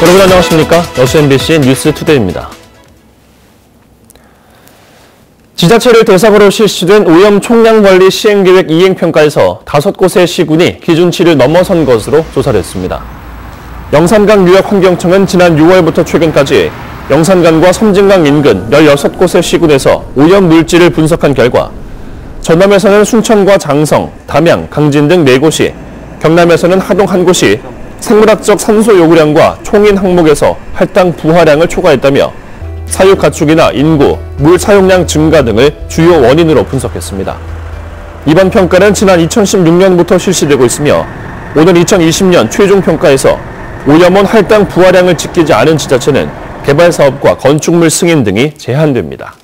여러분 안녕하십니까? 여수 MBC 뉴스투데이입니다. 지자체를 대상으로 실시된 오염 총량관리 시행계획 이행평가에서 5곳의 시군이 기준치를 넘어선 것으로 조사를 했습니다. 영산강 유역환경청은 지난 6월부터 최근까지 영산강과 섬진강 인근 16곳의 시군에서 오염 물질을 분석한 결과 전남에서는 순천과 장성, 담양, 강진 등 4곳이, 경남에서는 하동 1곳이 생물학적 산소 요구량과 총인 항목에서 할당 부하량을 초과했다며 사육 가축이나 인구, 물 사용량 증가 등을 주요 원인으로 분석했습니다. 이번 평가는 지난 2016년부터 실시되고 있으며 오늘 2020년 최종 평가에서 오염원 할당 부하량을 지키지 않은 지자체는 개발사업과 건축물 승인 등이 제한됩니다.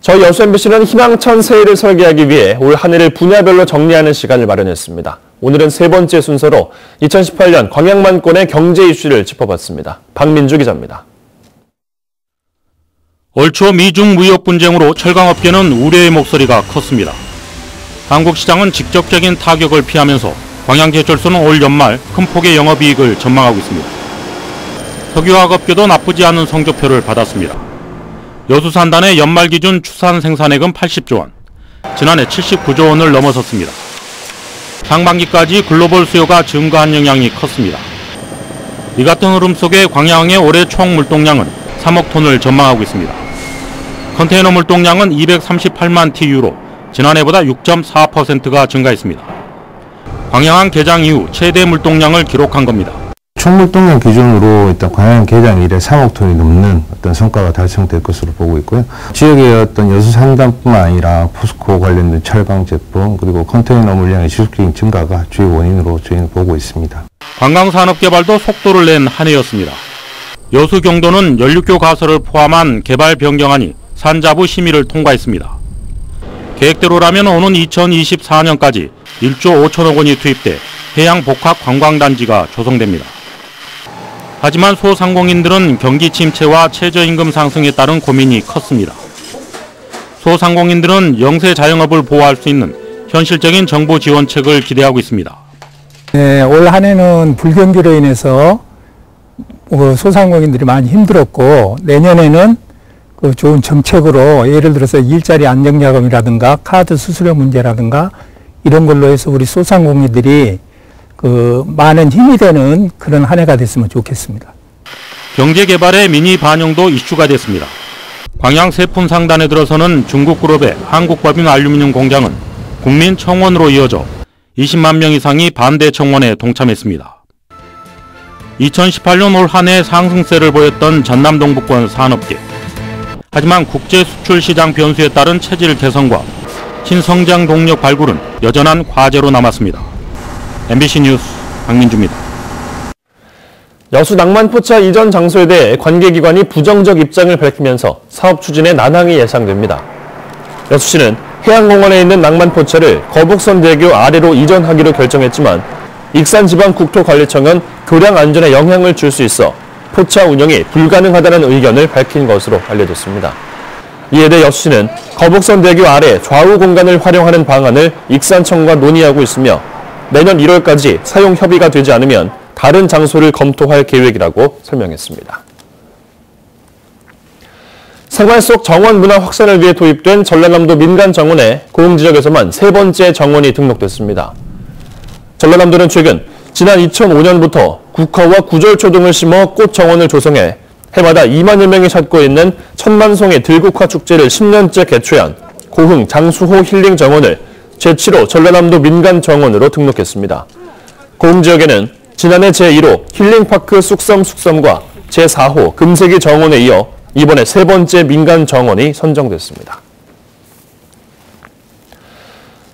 저희 여수 MBC는 희망천 새해를 설계하기 위해 올 한 해를 분야별로 정리하는 시간을 마련했습니다. 오늘은 세 번째 순서로 2018년 광양만권의 경제 이슈를 짚어봤습니다. 박민주 기자입니다. 올 초 미중 무역 분쟁으로 철강업계는 우려의 목소리가 컸습니다. 한국시장은 직접적인 타격을 피하면서 광양제철소는 올 연말 큰 폭의 영업이익을 전망하고 있습니다. 석유화학업계도 나쁘지 않은 성적표를 받았습니다. 여수산단의 연말 기준 추산 생산액은 80조 원, 지난해 79조 원을 넘어섰습니다. 상반기까지 글로벌 수요가 증가한 영향이 컸습니다. 이 같은 흐름 속에 광양의 올해 총 물동량은 3억 톤을 전망하고 있습니다. 컨테이너 물동량은 238만 TU로 지난해보다 6.4%가 증가했습니다. 광양항 개장 이후 최대 물동량을 기록한 겁니다. 총물동량 기준으로 일단 광양 개장 이래 3억 톤이 넘는 어떤 성과가 달성될 것으로 보고 있고요. 지역의 어떤 여수 산단뿐만 아니라 포스코 관련된 철강 제품 그리고 컨테이너 물량의 지속적인 증가가 주요 원인으로 저희는 보고 있습니다. 관광산업개발도 속도를 낸 한 해였습니다. 여수 경도는 연륙교 가설을 포함한 개발 변경안이 산자부 심의를 통과했습니다. 계획대로라면 오는 2024년까지 1조 5천억 원이 투입돼 해양 복합 관광단지가 조성됩니다. 하지만 소상공인들은 경기 침체와 최저임금 상승에 따른 고민이 컸습니다. 소상공인들은 영세 자영업을 보호할 수 있는 현실적인 정부 지원책을 기대하고 있습니다. 네, 올 한 해는 불경기로 인해서 소상공인들이 많이 힘들었고 내년에는 그 좋은 정책으로 예를 들어서 일자리 안정자금이라든가 카드 수수료 문제라든가 이런 걸로 해서 우리 소상공인들이 그 많은 힘이 되는 그런 한 해가 됐으면 좋겠습니다. 경제개발의 미니 반영도 이슈가 됐습니다. 광양 세푼상단에 들어서는 중국그룹의 한국법인 알루미늄 공장은 국민 청원으로 이어져 20만 명 이상이 반대 청원에 동참했습니다. 2018년 올 한 해 상승세를 보였던 전남 동부권 산업계. 하지만 국제 수출 시장 변수에 따른 체질 개선과 신성장 동력 발굴은 여전한 과제로 남았습니다. MBC 뉴스 박민주입니다. 여수 낭만포차 이전 장소에 대해 관계기관이 부정적 입장을 밝히면서 사업 추진에 난항이 예상됩니다. 여수시는 해양공원에 있는 낭만포차를 거북선대교 아래로 이전하기로 결정했지만 익산지방국토관리청은 교량 안전에 영향을 줄 수 있어 포차 운영이 불가능하다는 의견을 밝힌 것으로 알려졌습니다. 이에 대해 여수시는 거북선대교 아래 좌우 공간을 활용하는 방안을 익산청과 논의하고 있으며 내년 1월까지 사용 협의가 되지 않으면 다른 장소를 검토할 계획이라고 설명했습니다. 생활 속 정원 문화 확산을 위해 도입된 전라남도 민간 정원에 고흥지역에서만 세 번째 정원이 등록됐습니다. 전라남도는 최근 지난 2005년부터 국화와 구절초 등을 심어 꽃 정원을 조성해 해마다 2만여 명이 찾고 있는 천만송이 들국화 축제를 10년째 개최한 고흥 장수호 힐링 정원을 제7호 전라남도 민간 정원으로 등록했습니다. 고흥 지역에는 지난해 제1호 힐링파크 쑥섬과 제4호 금세기 정원에 이어 이번에 세 번째 민간 정원이 선정됐습니다.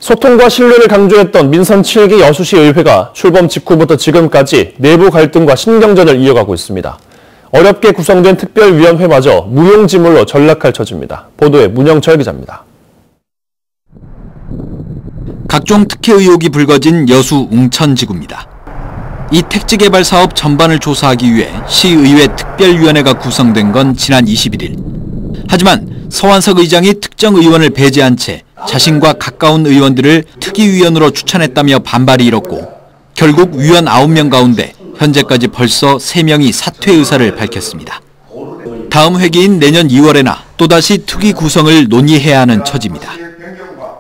소통과 신뢰를 강조했던 민선 7기 여수시 의회가 출범 직후부터 지금까지 내부 갈등과 신경전을 이어가고 있습니다. 어렵게 구성된 특별위원회마저 무용지물로 전락할 처지입니다. 보도에 문영철 기자입니다. 각종 특혜 의혹이 불거진 여수 웅천지구입니다. 이 택지 개발 사업 전반을 조사하기 위해 시의회 특별위원회가 구성된 건 지난 21일. 하지만 서완석 의장이 특정 의원을 배제한 채 자신과 가까운 의원들을 특위위원으로 추천했다며 반발이 일었고 결국 위원 9명 가운데 현재까지 벌써 3명이 사퇴 의사를 밝혔습니다. 다음 회기인 내년 2월에나 또다시 특위 구성을 논의해야 하는 처지입니다.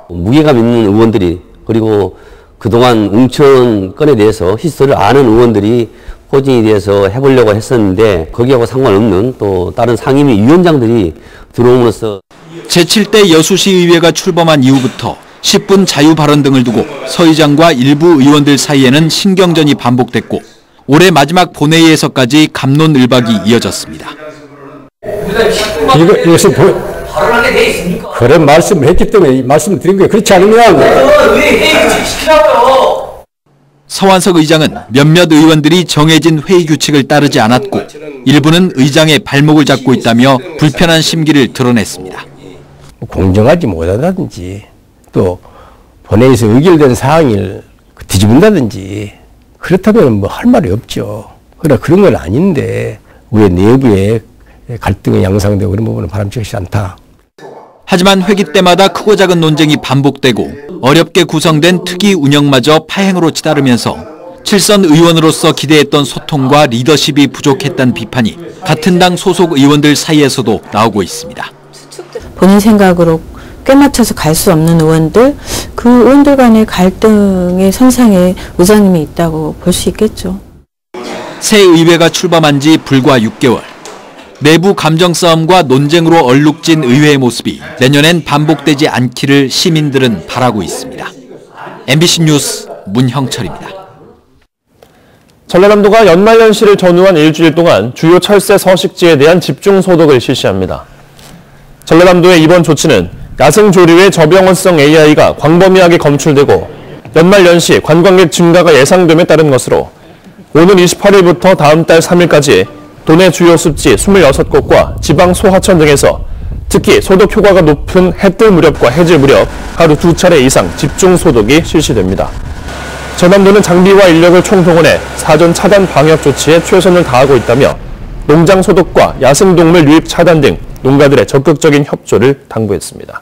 무게감 있는 의원들이 그리고 그동안 웅천 건에 대해서 히스토리를 아는 의원들이 포진이 돼서 해보려고 했었는데 거기하고 상관없는 또 다른 상임위 위원장들이 들어옴으로써 제7대 여수시의회가 출범한 이후부터 10분 자유 발언 등을 두고 서 의장과 일부 의원들 사이에는 신경전이 반복됐고 올해 마지막 본회의에서까지 갑론을박이 이어졌습니다. 이것은 발언하게 돼 있습니까? 그런 말씀을 했기 때문에 말씀을 드린 거예요. 그렇지 않으면 왜 회의 규칙 시키라고요? 서완석 의장은 몇몇 의원들이 정해진 회의 규칙을 따르지 않았고 일부는 의장의 발목을 잡고 있다며 불편한 심기를 드러냈습니다. 공정하지 못하다든지 또 본회의에서 의결된 사항을 뒤집은다든지 그렇다면 뭐 할 말이 없죠. 그러나 그런 건 아닌데 우리 내부에 갈등이 양상되고 그런 부분은 바람직하지 않다. 하지만 회기 때마다 크고 작은 논쟁이 반복되고 어렵게 구성된 특위 운영마저 파행으로 치달으면서 7선 의원으로서 기대했던 소통과 리더십이 부족했다는 비판이 같은 당 소속 의원들 사이에서도 나오고 있습니다. 본인 생각으로 꿰맞춰서 갈 수 없는 의원들, 그 의원들 간의 갈등의 선상에 의장님이 있다고 볼 수 있겠죠. 새 의회가 출범한 지 불과 6개월. 내부 감정 싸움과 논쟁으로 얼룩진 의회의 모습이 내년엔 반복되지 않기를 시민들은 바라고 있습니다. MBC 뉴스 문형철입니다. 전라남도가 연말연시를 전후한 일주일 동안 주요 철새 서식지에 대한 집중 소독을 실시합니다. 전라남도의 이번 조치는 야생조류의 저병원성 AI가 광범위하게 검출되고 연말연시 관광객 증가가 예상됨에 따른 것으로 오는 28일부터 다음 달 3일까지 도내 주요 습지 26곳과 지방 소하천 등에서 특히 소독 효과가 높은 해뜰 무렵과 해질 무렵 하루 2차례 이상 집중 소독이 실시됩니다. 전남도는 장비와 인력을 총동원해 사전 차단 방역 조치에 최선을 다하고 있다며 농장 소독과 야생동물 유입 차단 등 농가들의 적극적인 협조를 당부했습니다.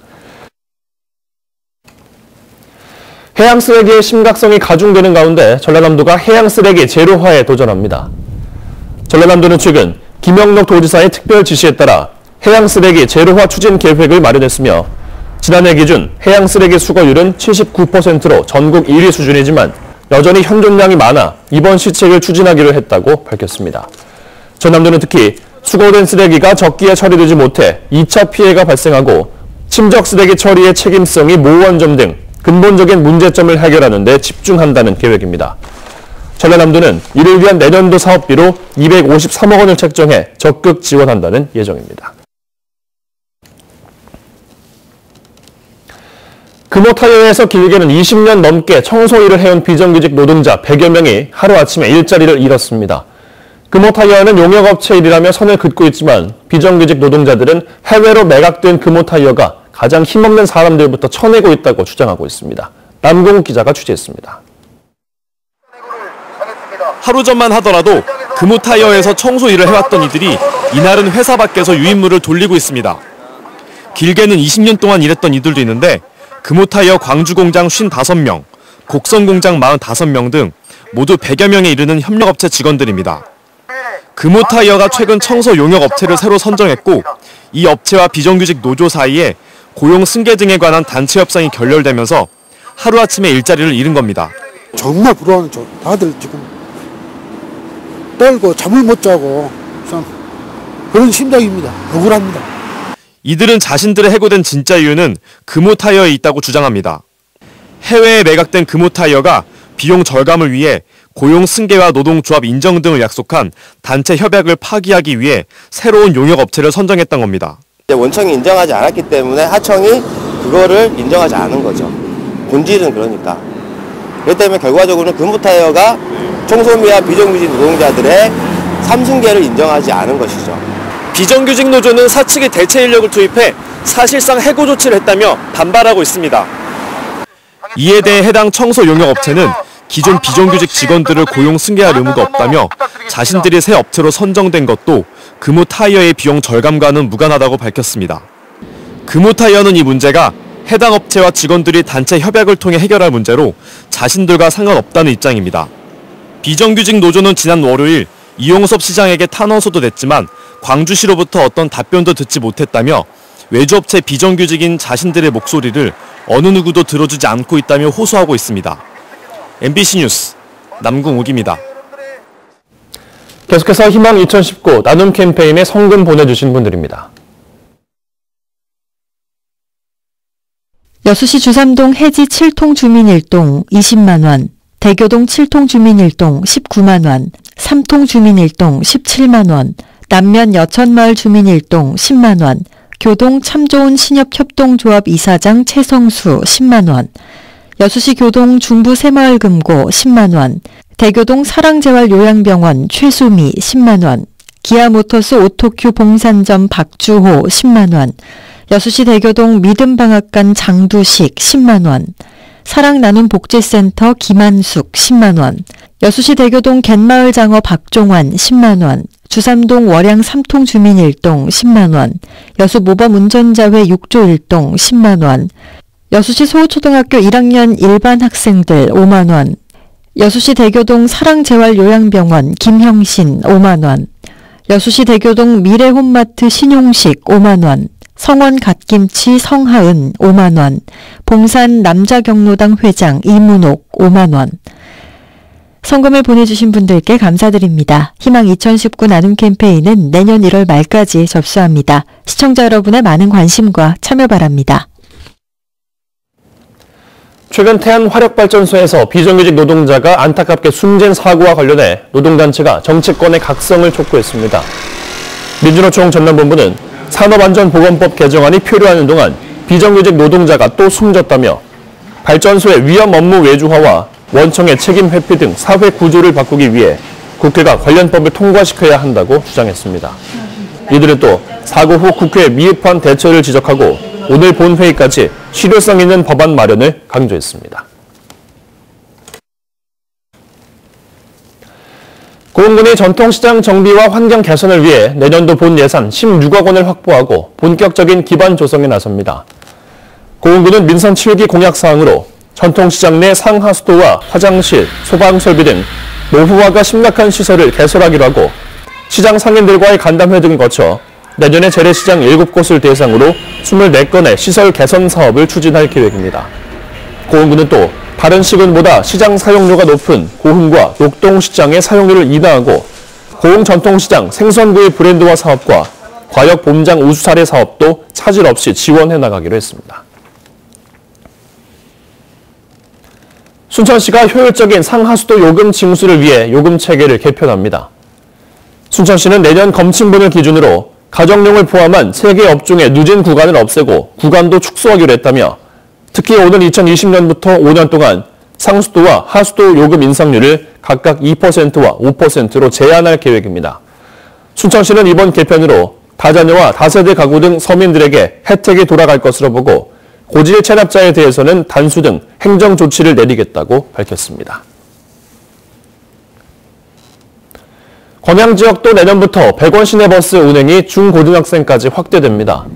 해양 쓰레기의 심각성이 가중되는 가운데 전라남도가 해양 쓰레기 제로화에 도전합니다. 전라남도는 최근 김영록 도지사의 특별 지시에 따라 해양 쓰레기 제로화 추진 계획을 마련했으며 지난해 기준 해양 쓰레기 수거율은 79%로 전국 1위 수준이지만 여전히 현존량이 많아 이번 시책을 추진하기로 했다고 밝혔습니다. 전남도는 특히 수거된 쓰레기가 적기에 처리되지 못해 2차 피해가 발생하고 침적 쓰레기 처리의 책임성이 모호한 점 등 근본적인 문제점을 해결하는 데 집중한다는 계획입니다. 전라남도는 이를 위한 내년도 사업비로 253억 원을 책정해 적극 지원한다는 예정입니다. 금호타이어에서 길게는 20년 넘게 청소 일을 해온 비정규직 노동자 100여 명이 하루아침에 일자리를 잃었습니다. 금호타이어는 용역업체 일이라며 선을 긋고 있지만 비정규직 노동자들은 해외로 매각된 금호타이어가 가장 힘없는 사람들부터 쳐내고 있다고 주장하고 있습니다. 남궁 기자가 취재했습니다. 하루 전만 하더라도 금호타이어에서 청소 일을 해왔던 이들이 이날은 회사 밖에서 유인물을 돌리고 있습니다. 길게는 20년 동안 일했던 이들도 있는데 금호타이어 광주공장 55명, 곡성공장 45명 등 모두 100여 명에 이르는 협력업체 직원들입니다. 금호타이어가 최근 청소 용역업체를 새로 선정했고 이 업체와 비정규직 노조 사이에 고용 승계 등에 관한 단체 협상이 결렬되면서 하루아침에 일자리를 잃은 겁니다. 정말 불안하죠. 다들 지금 떨고 잠을 못 자고 참 그런 심정입니다. 억울합니다. 이들은 자신들의 해고된 진짜 이유는 금호타이어에 있다고 주장합니다. 해외에 매각된 금호타이어가 비용 절감을 위해 고용 승계와 노동조합 인정 등을 약속한 단체 협약을 파기하기 위해 새로운 용역업체를 선정했던 겁니다. 원청이 인정하지 않았기 때문에 하청이 그거를 인정하지 않은 거죠. 본질은 그러니까. 그렇기 때문에 결과적으로는 금호타이어가 청소미와 비정규직 노동자들의 3승계를 인정하지 않은 것이죠. 비정규직 노조는 사측의 대체 인력을 투입해 사실상 해고 조치를 했다며 반발하고 있습니다. 이에 대해 해당 청소 용역업체는 기존 비정규직 직원들을 고용 승계할 의무가 없다며 자신들이 새 업체로 선정된 것도 금호타이어의 비용 절감과는 무관하다고 밝혔습니다. 금호타이어는 이 문제가 해당 업체와 직원들이 단체 협약을 통해 해결할 문제로 자신들과 상관없다는 입장입니다. 비정규직 노조는 지난 월요일 이용섭 시장에게 탄원서도 냈지만 광주시로부터 어떤 답변도 듣지 못했다며 외주업체 비정규직인 자신들의 목소리를 어느 누구도 들어주지 않고 있다며 호소하고 있습니다. MBC 뉴스 남궁욱입니다. 계속해서 희망 2019 나눔 캠페인에 성금 보내주신 분들입니다. 여수시 주삼동 해지 7통 주민 1동 20만 원, 대교동 7통 주민 1동 19만 원, 3통 주민 1동 17만 원, 남면 여천마을 주민 1동 10만 원, 교동 참좋은 신협협동조합 이사장 최성수 10만 원, 여수시 교동 중부 새마을 금고 10만 원, 대교동 사랑재활요양병원 최수미 10만 원, 기아모터스 오토큐 봉산점 박주호 10만 원, 여수시 대교동 믿음방앗간 장두식 10만 원, 사랑나눔복지센터 김한숙 10만 원, 여수시 대교동 갯마을 장어 박종환 10만 원, 주삼동 월양 3통 주민 1동 10만 원, 여수 모범 운전자회 6조 1동 10만 원, 여수시 소호초등학교 1학년 일반 학생들 5만 원, 여수시 대교동 사랑재활요양병원 김형신 5만 원, 여수시 대교동 미래홈마트 신용식 5만 원, 성원 갓김치 성하은 5만 원, 봉산 남자경로당 회장 이문옥 5만 원. 성금을 보내주신 분들께 감사드립니다. 희망 2019 나눔 캠페인은 내년 1월 말까지 접수합니다. 시청자 여러분의 많은 관심과 참여 바랍니다. 최근 태안 화력발전소에서 비정규직 노동자가 안타깝게 숨진 사고와 관련해 노동단체가 정치권의 각성을 촉구했습니다. 민주노총 전남본부는 산업안전보건법 개정안이 표류하는 동안 비정규직 노동자가 또 숨졌다며 발전소의 위험 업무 외주화와 원청의 책임 회피 등 사회 구조를 바꾸기 위해 국회가 관련 법을 통과시켜야 한다고 주장했습니다. 이들은 또 사고 후 국회의 미흡한 대처를 지적하고 오늘 본회의까지 실효성 있는 법안 마련을 강조했습니다. 고흥군이 전통시장 정비와 환경 개선을 위해 내년도 본 예산 16억 원을 확보하고 본격적인 기반 조성에 나섭니다. 고흥군은 민선 7기 공약사항으로 전통시장 내 상하수도와 화장실, 소방설비 등 노후화가 심각한 시설을 개설하기로 하고 시장 상인들과의 간담회 등을 거쳐 내년에 재래시장 7곳을 대상으로 24건의 시설 개선 사업을 추진할 계획입니다. 고흥군은 또 다른 시군보다 시장 사용료가 높은 고흥과 녹동시장의 사용료를 인하하고 고흥 전통시장 생선구이 브랜드화 사업과 과역 봄장 우수사례 사업도 차질 없이 지원해 나가기로 했습니다. 순천시가 효율적인 상하수도 요금 징수를 위해 요금 체계를 개편합니다. 순천시는 내년 검침분을 기준으로 가정용을 포함한 3개 업종의 누진 구간을 없애고 구간도 축소하기로 했다며 특히 오는 2020년부터 5년 동안 상수도와 하수도 요금 인상률을 각각 2%와 5%로 제한할 계획입니다. 순천시는 이번 개편으로 다자녀와 다세대 가구 등 서민들에게 혜택이 돌아갈 것으로 보고 고질 체납자에 대해서는 단수 등 행정 조치를 내리겠다고 밝혔습니다. 광양 지역도 내년부터 100원 시내버스 운행이 중고등학생까지 확대됩니다.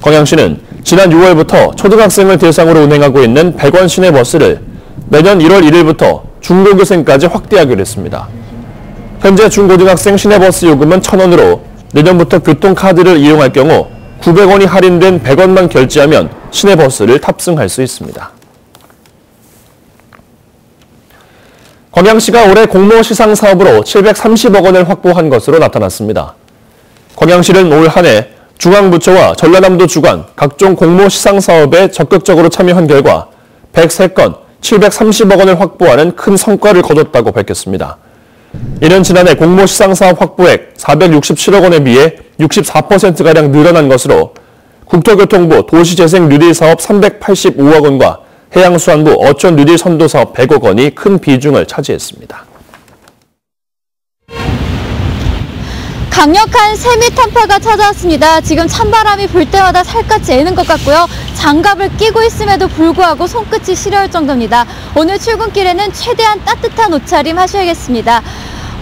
광양시는 지난 6월부터 초등학생을 대상으로 운행하고 있는 100원 시내버스를 내년 1월 1일부터 중고교생까지 확대하기로 했습니다. 현재 중고등학생 시내버스 요금은 1,000원으로 내년부터 교통카드를 이용할 경우 900원이 할인된 100원만 결제하면 시내버스를 탑승할 수 있습니다. 광양시가 올해 공모 시상 사업으로 730억 원을 확보한 것으로 나타났습니다. 광양시는 올 한 해 중앙부처와 전라남도 주관 각종 공모 시상 사업에 적극적으로 참여한 결과 103건 730억 원을 확보하는 큰 성과를 거뒀다고 밝혔습니다. 이는 지난해 공모 시상 사업 확보액 467억 원에 비해 64%가량 늘어난 것으로 국토교통부 도시재생 뉴딜 사업 385억 원과 해양수산부 어촌 뉴딜 선도 사업 100억 원이 큰 비중을 차지했습니다. 강력한 세미 탄파가 찾아왔습니다. 지금 찬바람이 불 때마다 살갗이 애는 것 같고요. 장갑을 끼고 있음에도 불구하고 손끝이 시려울 정도입니다. 오늘 출근길에는 최대한 따뜻한 옷차림 하셔야겠습니다.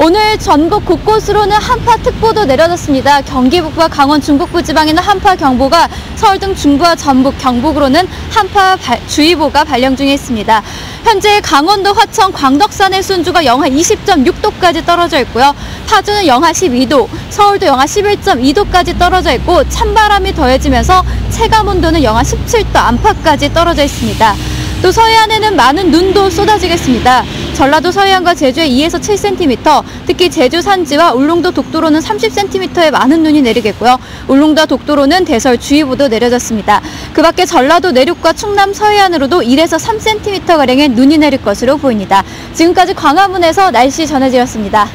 오늘 전국 곳곳으로는 한파특보도 내려졌습니다. 경기 북부와 강원 중북부 지방에는 한파경보가, 서울 등 중부와 전북, 경북으로는 한파주의보가 발령 중에 있습니다. 현재 강원도 화천, 광덕산의 순주가 영하 20.6도까지 떨어져 있고요. 파주는 영하 12도, 서울도 영하 11.2도까지 떨어져 있고 찬바람이 더해지면서 체감온도는 영하 17도 안팎까지 떨어져 있습니다. 또 서해안에는 많은 눈도 쏟아지겠습니다. 전라도 서해안과 제주에 2에서 7cm, 특히 제주 산지와 울릉도 독도로는 30cm의 많은 눈이 내리겠고요. 울릉도와 독도로는 대설주의보도 내려졌습니다. 그 밖에 전라도 내륙과 충남 서해안으로도 1에서 3cm가량의 눈이 내릴 것으로 보입니다. 지금까지 광화문에서 날씨 전해드렸습니다.